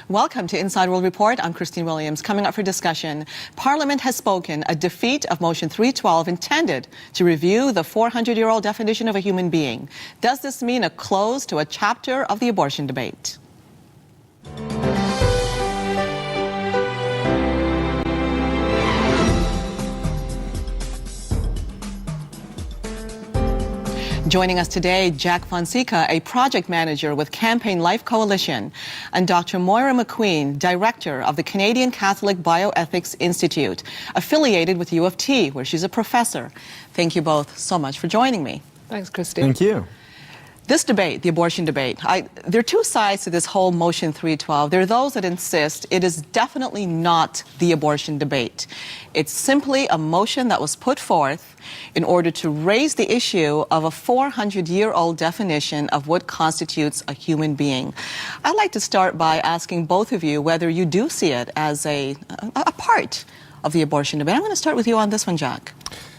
Welcome to Inside World Report. I'm Christine Williams. Coming up for discussion, Parliament has spoken a defeat of Motion 312 intended to review the 400-year-old definition of a human being. Does this mean a close to a chapter of the abortion debate? Joining us today, Jack Fonseca, a project manager with Campaign Life Coalition, and Dr. Moira McQueen, director of the Canadian Catholic Bioethics Institute, affiliated with U of T, where she's a professor. Thank you both so much for joining me. Thanks, Christine. Thank you. This debate, the abortion debate, there are two sides to this whole Motion 312. There are those that insist it is definitely not the abortion debate. It's simply a motion that was put forth in order to raise the issue of a 400-year-old definition of what constitutes a human being. I'd like to start by asking both of you whether you do see it as a part of the abortion debate. I'm going to start with you on this one, Jack.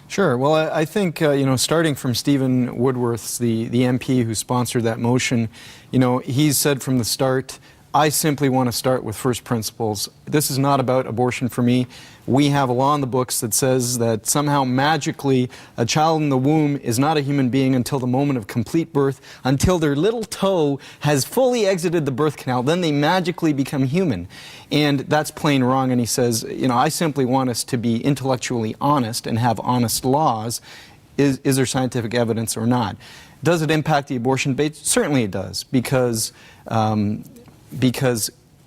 Sure. Well, I think, starting from Stephen Woodworth, the MP who sponsored that motion, he's said from the start, I simply want to start with first principles. This is not about abortion for me. We have a law in the books that says that somehow magically a child in the womb is not a human being until the moment of complete birth, until their little toe has fully exited the birth canal. Then they magically become human. And that's plain wrong. And he says, I simply want us to be intellectually honest and have honest laws. Is there scientific evidence or not? Does it impact the abortion debate? Certainly it does, because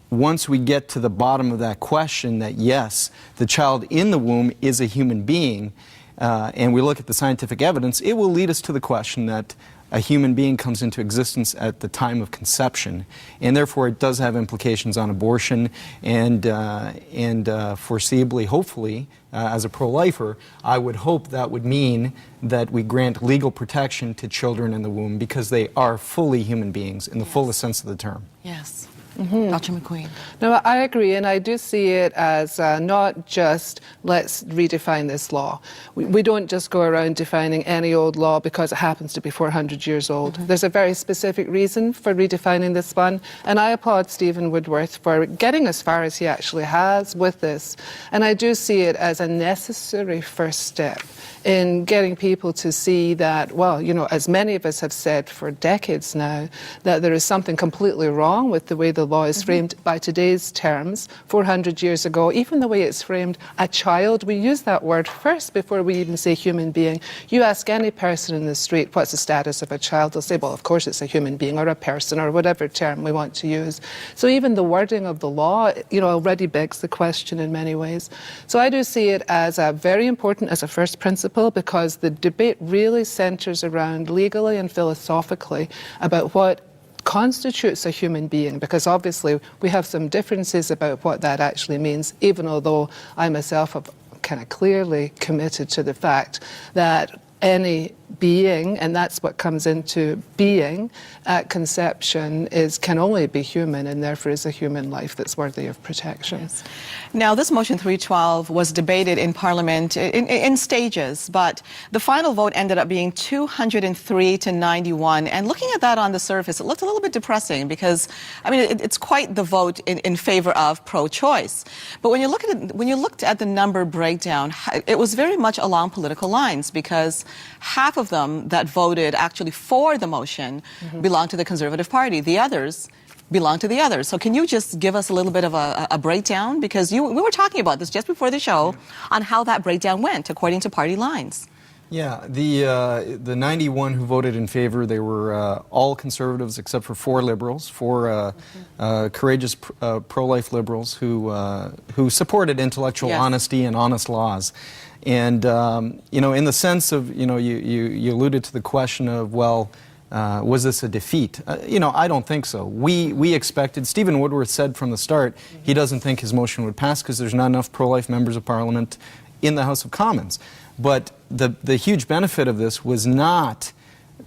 once we get to the bottom of that question that yes, the child in the womb is a human being, and we look at the scientific evidence, it will lead us to the question that a human being comes into existence at the time of conception, and therefore it does have implications on abortion, and foreseeably, hopefully, as a pro-lifer, I would hope that would mean that we grant legal protection to children in the womb because they are fully human beings in the fullest sense of the term. Yes. Dr. McQueen. No, I agree, and I do see it as not just let's redefine this law. We don't just go around defining any old law because it happens to be 400 years old. There's a very specific reason for redefining this one, and I applaud Stephen Woodworth for getting as far as he actually has with this. And I do see it as a necessary first step in getting people to see that, well, as many of us have said for decades now, that there is something completely wrong with the way the law is framed by today's terms. 400 years ago, even the way it's framed, a child, we use that word first before we even say human being. You ask any person in the street, what's the status of a child? They'll say, well, of course it's a human being or a person or whatever term we want to use. So even the wording of the law, already begs the question in many ways. So I do see it as very important as a first principle, because the debate really centers around legally and philosophically about what constitutes a human being, because obviously we have some differences about what that actually means, even although I myself have kind of clearly committed to the fact that any being, and that's what comes into being at conception, can only be human, and therefore is a human life that's worthy of protection. Yes. Now, this Motion 312 was debated in Parliament in stages, but the final vote ended up being 203 to 91. And looking at that on the surface, it looked a little bit depressing because, it's quite the vote in favor of pro-choice. But when you looked at the number breakdown, it was very much along political lines, because half of them that voted actually for the motion belong to the Conservative Party. The others belong to the others. So can you just give us a little bit of a breakdown? Because we were talking about this just before the show on how that breakdown went according to party lines. Yeah, the 91 who voted in favor, they were all Conservatives except for 4 Liberals, 4 courageous pro-life Liberals who supported intellectual honesty and honest laws. And, in the sense of, you alluded to the question of, well, was this a defeat? I don't think so. We expected, Stephen Woodworth said from the start, he doesn't think his motion would pass because there's not enough pro-life members of Parliament in the House of Commons. But the huge benefit of this was not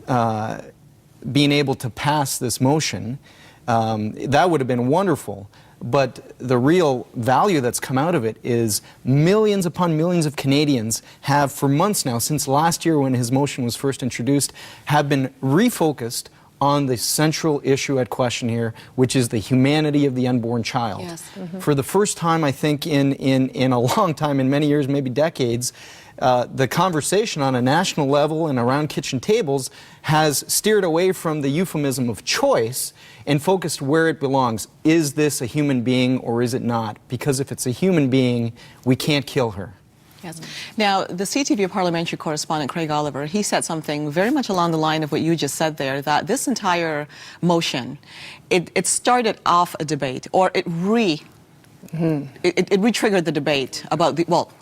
being able to pass this motion. That would have been wonderful. But the real value that's come out of it is millions upon millions of Canadians have, for months now, since last year when his motion was first introduced, have been refocused on the central issue at question here, which is the humanity of the unborn child. Yes. For the first time, I think, in a long time, in many years, maybe decades, the conversation on a national level and around kitchen tables has steered away from the euphemism of choice and focused where it belongs. Is this a human being or is it not? Because if it's a human being, we can't kill her. Yes. Now, the CTV parliamentary correspondent, Craig Oliver, he said something very much along the line of what you just said there, that this entire motion, it started off a debate, or it re-triggered the debate about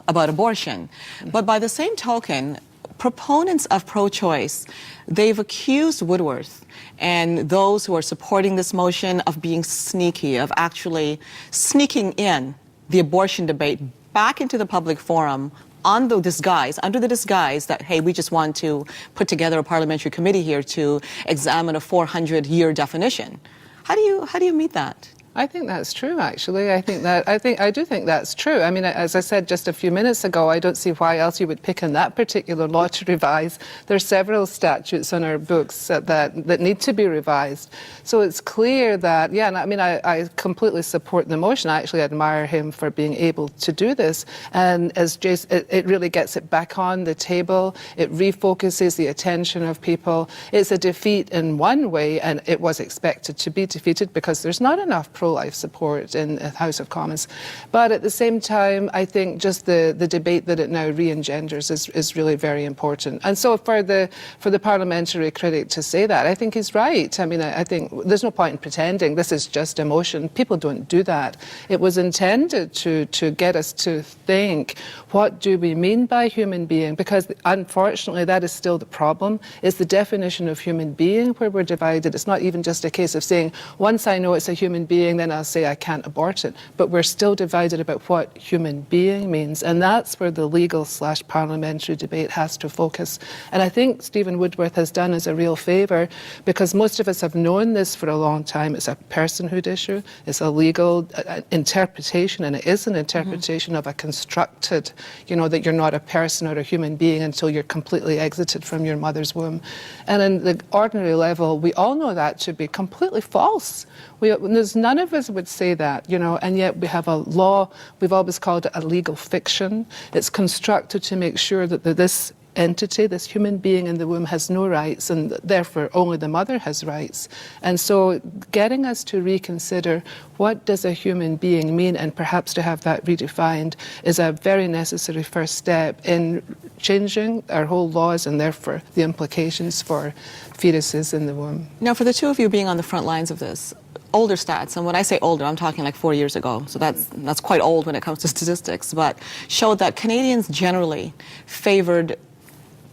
about abortion. But by the same token, proponents of pro-choice, they've accused Woodworth and those who are supporting this motion of being sneaky, of actually sneaking in the abortion debate back into the public forum under the disguise that, hey, we just want to put together a parliamentary committee here to examine a 400-year definition. How do you meet that? I think that's true, actually. I do think that's true. I mean, as I said just a few minutes ago, I don't see why else you would pick on that particular law to revise. There are several statutes on our books that need to be revised. So it's clear that, yeah, and I mean, I completely support the motion. I actually admire him for being able to do this. And as Jason, it really gets it back on the table. It refocuses the attention of people. It's a defeat in one way, and it was expected to be defeated because there's not enough pro-life support in the House of Commons. But at the same time, I think just the debate that it now re-engenders is really very important. And so for the parliamentary critic to say that, I think he's right. I mean, I think there's no point in pretending this is just emotion. People don't do that. It was intended to get us to think, what do we mean by human being? Because unfortunately, that is still the problem. It's the definition of human being where we're divided. It's not even just a case of saying, once I know it's a human being, then I'll say I can't abort it. But we're still divided about what human being means. And that's where the legal/parliamentary debate has to focus. And I think Stephen Woodworth has done us a real favour, because most of us have known this for a long time. It's a personhood issue. It's a legal interpretation, and it is an interpretation of a constructed, that you're not a person or a human being until you're completely exited from your mother's womb. And in the ordinary level, we all know that to be completely false. None of us would say that, and yet we have a law. We've always called it a legal fiction. It's constructed to make sure that this entity, this human being in the womb, has no rights, and therefore only the mother has rights. And so getting us to reconsider what does a human being mean, and perhaps to have that redefined, is a very necessary first step in changing our whole laws and therefore the implications for fetuses in the womb. Now, for the two of you being on the front lines of this, older stats, and when I say older, I'm talking like 4 years ago, so that's quite old when it comes to statistics, but showed that Canadians generally favored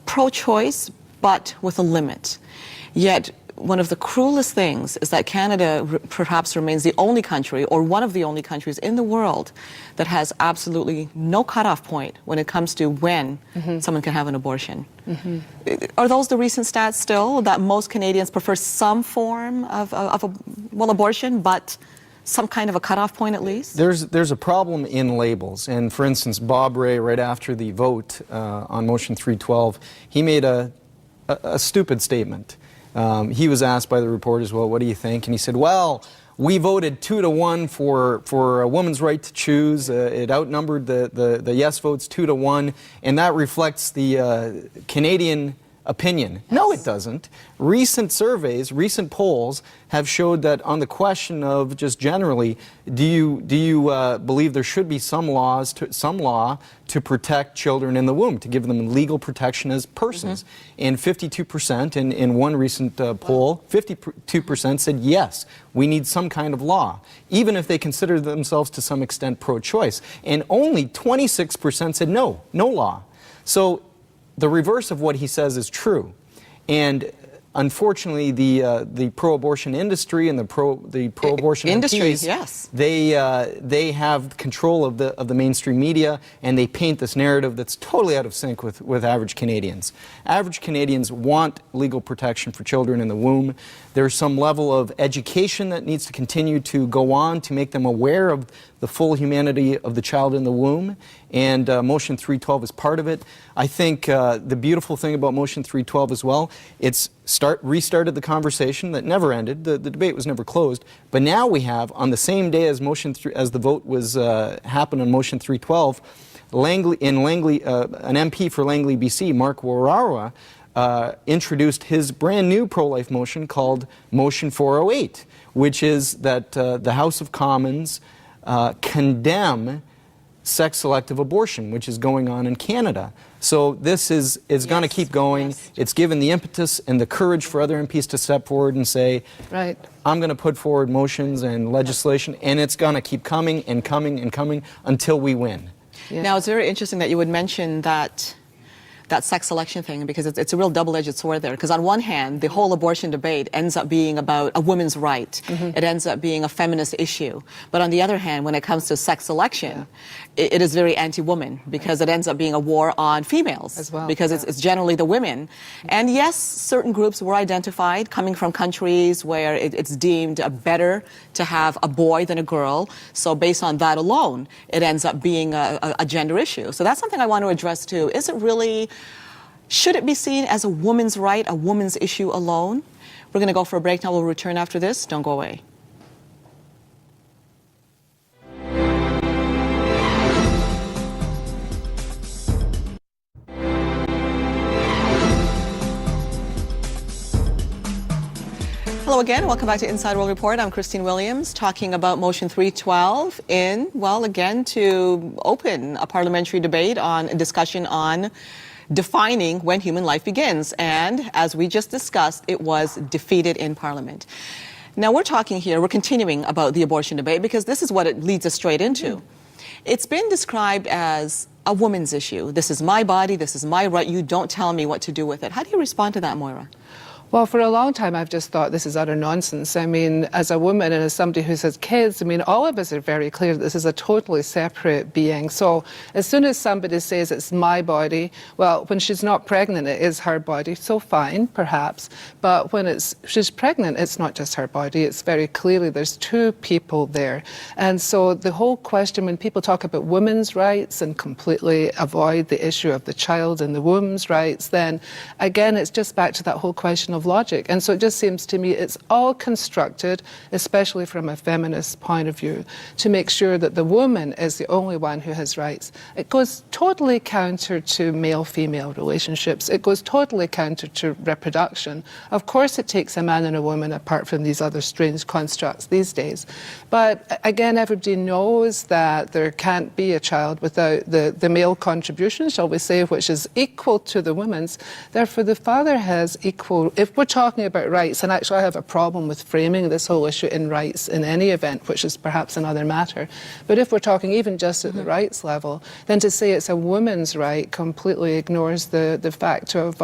pro-choice, but with a limit. Yet, one of the cruelest things is that Canada perhaps remains the only country, or one of the only countries in the world, that has absolutely no cutoff point when it comes to when someone can have an abortion. Are those the recent stats still, that most Canadians prefer some form of abortion, but some kind of a cutoff point at least? There's a problem in labels. And for instance, Bob Ray, right after the vote on Motion 312, he made a stupid statement. He was asked by the reporters, well, what do you think? And he said, well, we voted 2-1 for a woman's right to choose. It outnumbered the yes votes 2-1, and that reflects the Canadian opinion. No, it doesn't. Recent surveys, recent polls have showed that on the question of just generally, do you believe there should be some law to protect children in the womb, to give them legal protection as persons? And 52% in one recent poll, 52% said yes, we need some kind of law, even if they consider themselves to some extent pro-choice. And only 26% said no, no law. So the reverse of what he says is true, and unfortunately, the pro-abortion industry and the pro-abortion industries, MPs, yes, they have control of the mainstream media, and they paint this narrative that's totally out of sync with average Canadians. Average Canadians want legal protection for children in the womb. There's some level of education that needs to continue to go on to make them aware of the full humanity of the child in the womb, and Motion 312 is part of it. I think the beautiful thing about Motion 312 as well, it's restarted the conversation that never ended. The debate was never closed. But now we have, on the same day as as the vote was happened on Motion 312, Langley, an MP for Langley, BC, Mark Moira, introduced his brand new pro-life motion called Motion 408, which is that the House of Commons condemn sex-selective abortion, which is going on in Canada. So this is going to keep going. Yes. It's given the impetus and the courage for other MPs to step forward and say, Right. I'm going to put forward motions and legislation, and it's going to keep coming and coming and coming until we win. Yeah. Now, it's very interesting that you would mention that sex selection thing, because it's a real double-edged sword there. Because on one hand, the whole abortion debate ends up being about a woman's right. It ends up being a feminist issue. But on the other hand, when it comes to sex selection, it is very anti-woman, because it ends up being a war on females. As well, because it's generally the women. And yes, certain groups were identified coming from countries where it's deemed better to have a boy than a girl. So based on that alone, it ends up being a gender issue. So that's something I want to address too. Is it really... Should it be seen as a woman's right, a woman's issue alone? We're going to go for a break now. We'll return after this. Don't go away. Hello again. Welcome back to Inside World Report. I'm Christine Williams, talking about Motion 312 to open a parliamentary debate on a discussion on defining when human life begins. And as we just discussed, it was defeated in Parliament. Now we're continuing about the abortion debate, because this is what it leads us straight into. It's been described as a woman's issue. This is my body, this is my right, you don't tell me what to do with it. How do you respond to that, Moira? Well, for a long time, I've just thought this is utter nonsense. I mean, as a woman and as somebody who has kids, I mean, all of us are very clear that this is a totally separate being. So as soon as somebody says it's my body, well, when she's not pregnant, it is her body. So fine, perhaps. But when she's pregnant, it's not just her body. It's very clearly there's two people there. And so the whole question, when people talk about women's rights and completely avoid the issue of the child and the womb's rights, then again, it's just back to that whole question of logic. And so it just seems to me it's all constructed, especially from a feminist point of view, to make sure that the woman is the only one who has rights. It goes totally counter to male-female relationships. It goes totally counter to reproduction. Of course it takes a man and a woman, apart from these other strange constructs these days. But again, everybody knows that there can't be a child without the male contribution, shall we say, which is equal to the woman's. Therefore, the father has equal... If we're talking about rights, and actually I have a problem with framing this whole issue in rights in any event, which is perhaps another matter, but if we're talking even just at the rights level, then to say it's a woman's right completely ignores the fact of,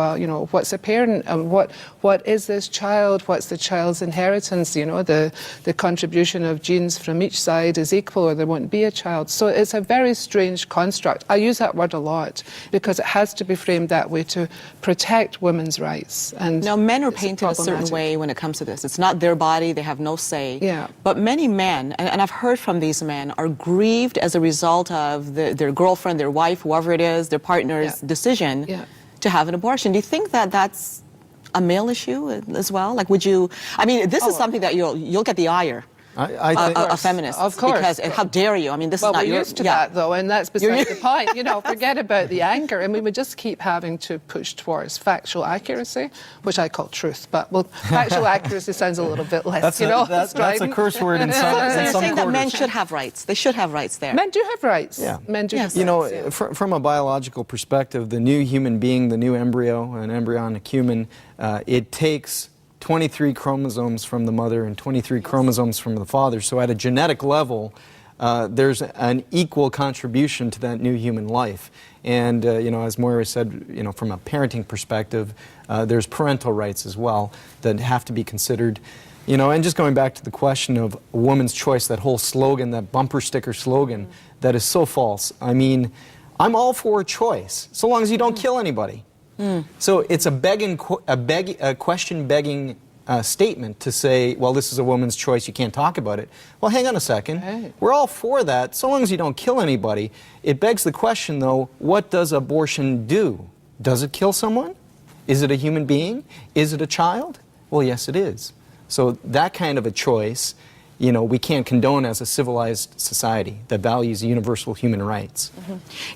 what's apparent and what is this child, what's the child's inheritance, the contribution of genes from each side is equal or there won't be a child. So it's a very strange construct. I use that word a lot because it has to be framed that way to protect women's rights. And now, men are painted a certain way when it comes to this. It's not their body, they have no say. Yeah. But many men, and I've heard from these men, are grieved as a result of their girlfriend, their wife, whoever it is, their partner's decision to have an abortion. Do you think that that's a male issue as well? Like, would you... I mean, this is something that you'll get the ire. I think a feminist, of course, because how dare you? I mean, this is not we're your... used to that, though, and that's beside the point. Forget about the anger. I mean, we just keep having to push towards factual accuracy, which I call truth. But factual accuracy sounds a little bit less, that's a curse word in some So you're saying that men quarters. should have rights. They should have rights there. Men do have rights. Yeah. Men do have rights. From a biological perspective, the new human being, the new embryo, an embryonic human, it takes 23 chromosomes from the mother and 23 chromosomes from the father. So at a genetic level, there's an equal contribution to that new human life. And, as Moira said, from a parenting perspective, there's parental rights as well that have to be considered. And just going back to the question of a woman's choice, that whole slogan, that bumper sticker slogan, that is so false. I mean, I'm all for choice, so long as you don't kill anybody. So it's a question-begging statement to say, well, this is a woman's choice, you can't talk about it. Well, hang on a second. Right. We're all for that, so long as you don't kill anybody. It begs the question, though, what does abortion do? Does it kill someone? Is it a human being? Is it a child? Well, yes, it is. So that kind of a choice, you know, we can't condone as a civilized society that values universal human rights.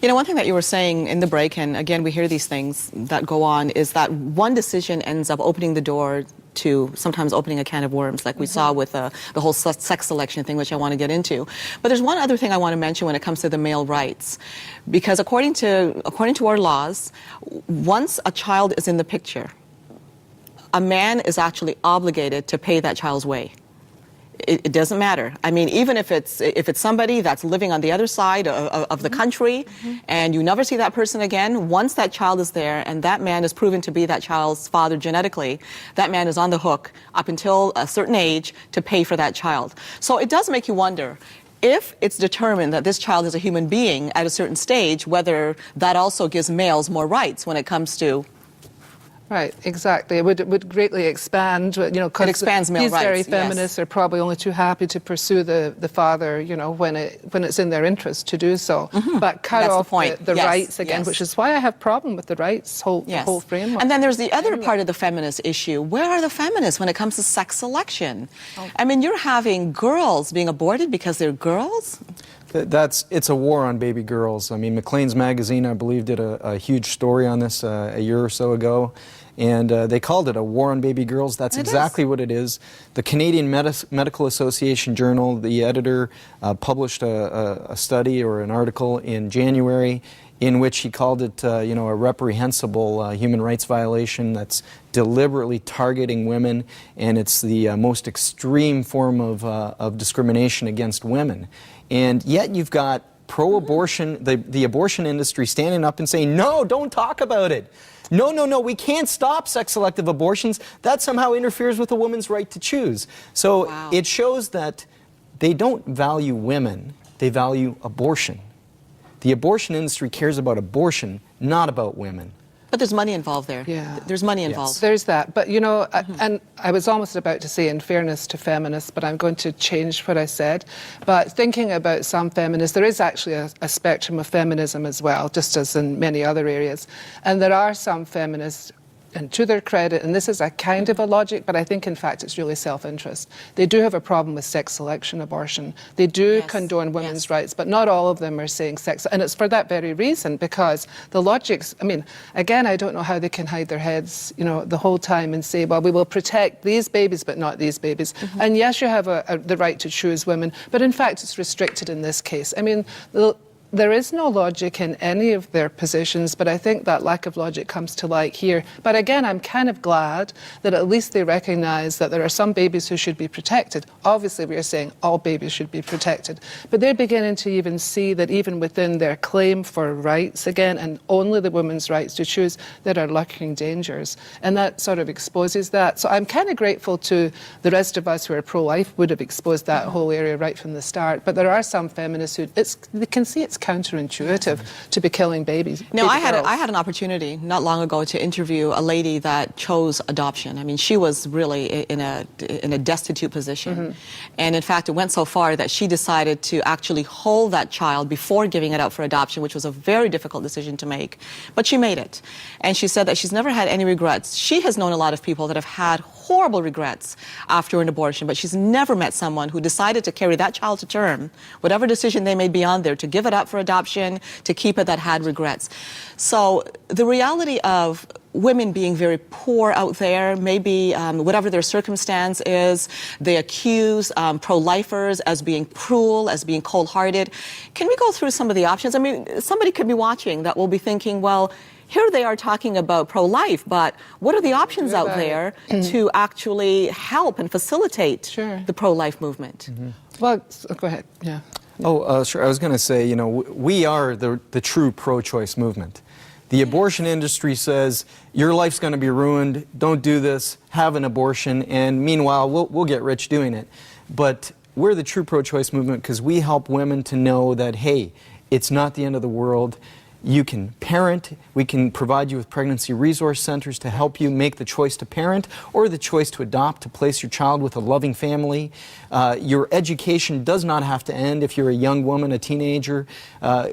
You know, one thing that you were saying in the break, and again, we hear these things that go on, is that one decision ends up opening the door to sometimes opening a can of worms, like we saw with the whole sex selection thing, which I want to get into. But there's one other thing I want to mention when it comes to the male rights, because according to our laws, once a child is in the picture, a man is actually obligated to pay that child's way. It doesn't matter. I mean, even if it's somebody that's living on the other side of the country, and you never see that person again, once that child is there and that man is proven to be that child's father genetically, that man is on the hook up until a certain age to pay for that child. So it does make you wonder, if it's determined that this child is a human being at a certain stage, whether that also gives males more rights when it comes to... Right, exactly. It would greatly expand, you know, because it expands male these rights, very yes. feminists are probably only too happy to pursue the father, you know, when it's in their interest to do so. But cut That's off the point. the Yes, rights again, yes. which is why I have problem with the rights the whole framework. And then there's the other part of the feminist issue. Where are the feminists when it comes to sex selection? I mean, you're having girls being aborted because they're girls? It's a war on baby girls. I mean, McQueen's magazine, I believe, did a huge story on this a year or so ago. And they called it a war on baby girls. That's exactly what it is. The Canadian Medical Association Journal, the editor, published a study or an article in January in which he called it, you know, a reprehensible human rights violation that's deliberately targeting women, and it's the most extreme form of discrimination against women. And yet you've got pro-abortion, the abortion industry standing up and saying, no, don't talk about it. No, no, no, we can't stop sex-selective abortions. That somehow interferes with a woman's right to choose. So it shows that they don't value women, they value abortion. The abortion industry cares about abortion, not about women. But there's money involved there. Yeah. There's money involved. There's that. But, you know, and I was almost about to say in fairness to feminists, but I'm going to change what I said. But thinking about some feminists, there is actually a spectrum of feminism as well, just as in many other areas. And there are some feminists, and to their credit, and this is a kind of a logic, but I think in fact it's really self-interest. They do have a problem with sex selection abortion. They do condone women's rights, but not all of them are saying sex. And it's for that very reason, because the logics, I mean, again, I don't know how they can hide their heads, you know, the whole time and say, well, we will protect these babies, but not these babies. And yes, you have the right to choose women, but in fact it's restricted in this case. I mean, there is no logic in any of their positions, but I think that lack of logic comes to light here. But again, I'm kind of glad that at least they recognise that there are some babies who should be protected. Obviously, we are saying all babies should be protected. But they're beginning to even see that even within their claim for rights, again, and only the women's rights to choose, there are lurking dangers. And that sort of exposes that. So I'm kind of grateful to the rest of us who are pro-life would have exposed that whole area right from the start. But there are some feminists who they can see it's counterintuitive to be killing babies. Now, I had an opportunity not long ago to interview a lady that chose adoption. I mean, she was really in a destitute position. And in fact, it went so far that she decided to actually hold that child before giving it out for adoption, which was a very difficult decision to make. But she made it. And she said that she's never had any regrets. She has known a lot of people that have had horrible regrets after an abortion, but she's never met someone who decided to carry that child to term, whatever decision they made beyond there, to give it up for adoption, to keep it, that had regrets. So the reality of women being very poor out there, maybe whatever their circumstance is, they accuse pro-lifers as being cruel, as being cold-hearted. Can we go through some of the options? I mean, somebody could be watching that will be thinking, well, here they are talking about pro-life, but what are the options out there to actually help and facilitate the pro-life movement? Well, go ahead. Yeah. Oh, sure. I was going to say, you know, we are the true pro-choice movement. The abortion industry says, your life's going to be ruined, don't do this, have an abortion, and meanwhile, we'll get rich doing it. But we're the true pro-choice movement because we help women to know that, hey, it's not the end of the world. You can parent. We can provide you with pregnancy resource centers to help you make the choice to parent or the choice to adopt, to place your child with a loving family. Your education does not have to end if you're a young woman, a teenager.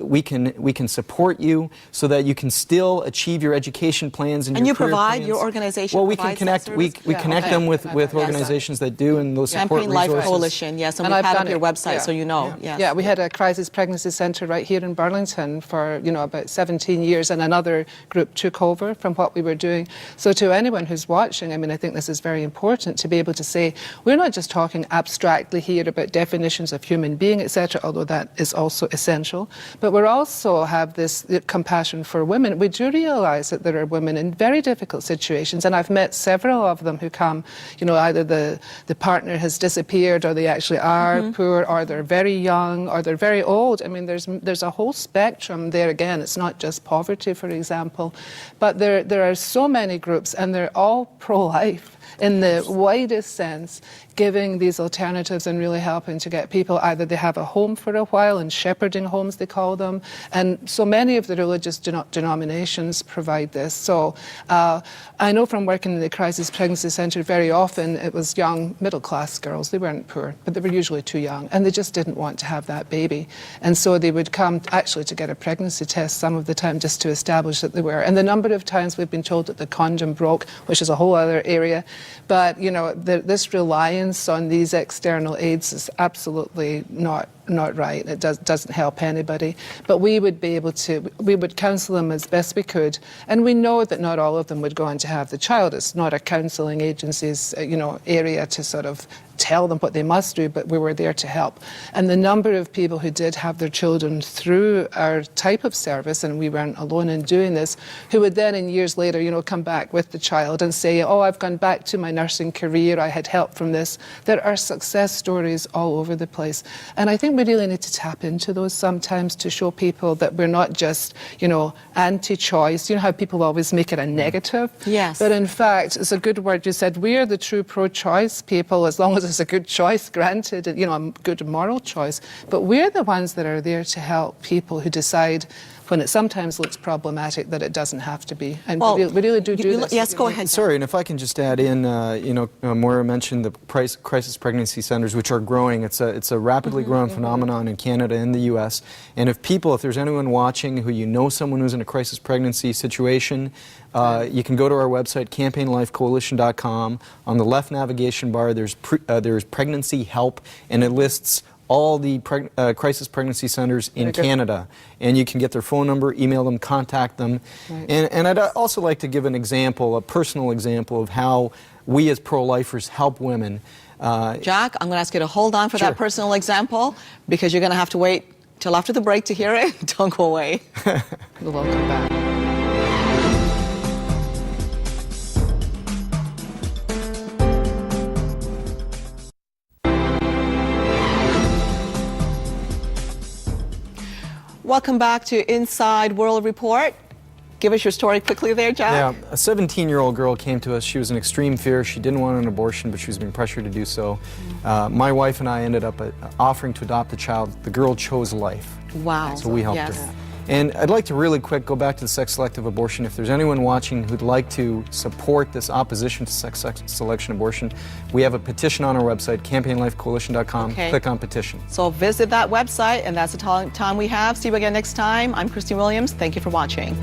We can support you so that you can still achieve your education plans and your career provide, plans. your organization Well, we can provides connect. that We service? connect them with organizations that do, and those support Campaign Life resources. Coalition, yes, and And we've I've had done up your it, website, yeah. so you know. Yeah. Yes. Yeah, we had a crisis pregnancy centre right here in Burlington for about 17 years, and another group took over from what we were doing. So to anyone who's watching, I mean, I think this is very important to be able to say we're not just talking abstractly here about definitions of human being, etc., although that is also essential, but we also have this compassion for women. We do realise that there are women in very difficult situations, and I've met several of them who come, either the partner has disappeared, or they actually are poor, or they're very young, or they're very old. I mean, there's a whole spectrum there. Again, it's not just poverty, for example, but there are so many groups, and they're all pro-life in the widest sense, giving these alternatives and really helping to get people, either they have a home for a while, and shepherding homes they call them, and so many of the religious denominations provide this. So I know from working in the Crisis Pregnancy Centre, very often it was young middle-class girls. They weren't poor, but they were usually too young, and they just didn't want to have that baby. And so they would come actually to get a pregnancy test some of the time just to establish that they were. And the number of times we've been told that the condom broke, which is a whole other area, but this reliance on these external aids is absolutely not right. It doesn't help anybody. But we would counsel them as best we could, and we know that not all of them would go on to have the child. It's not a counselling agency's area to sort of tell them what they must do, but we were there to help. And the number of people who did have their children through our type of service, and we weren't alone in doing this, who would then in years later, come back with the child and say, oh, I've gone back to my nursing career, I had help from this. There are success stories all over the place. And I think we really need to tap into those sometimes to show people that we're not just, anti-choice. You know how people always make it a negative? Yes. But in fact, it's a good word you said, we are the true pro-choice people, as long as it's a good choice, granted, a good moral choice. But we're the ones that are there to help people who decide, when it sometimes looks problematic, that it doesn't have to be. And we really do this. Yes, go ahead. Sorry, and if I can just add in, Moira mentioned the crisis pregnancy centers, which are growing. It's a rapidly growing phenomenon in Canada and the U.S. And if there's anyone watching who someone who's in a crisis pregnancy situation, you can go to our website, campaignlifecoalition.com. On the left navigation bar, there's pregnancy help, and it lists all the crisis pregnancy centers in Canada, and you can get their phone number, email them, contact them. Right. And I'd also like to give an example, a personal example of how we as pro-lifers help women. Jack, I'm going to ask you to hold on for that personal example, because you're going to have to wait till after the break to hear it. Don't go away. We'll welcome back. Welcome back to Inside World Report. Give us your story quickly there, Jack. Yeah, a 17-year-old girl came to us. She was in extreme fear. She didn't want an abortion, but she was being pressured to do so. My wife and I ended up offering to adopt the child. The girl chose life. Wow. So we helped her. And I'd like to really quick go back to the sex-selective abortion. If there's anyone watching who'd like to support this opposition to sex-selection abortion, we have a petition on our website, campaignlifecoalition.com. Click on petition. So visit that website, and that's the time we have. See you again next time. I'm Christine Williams. Thank you for watching.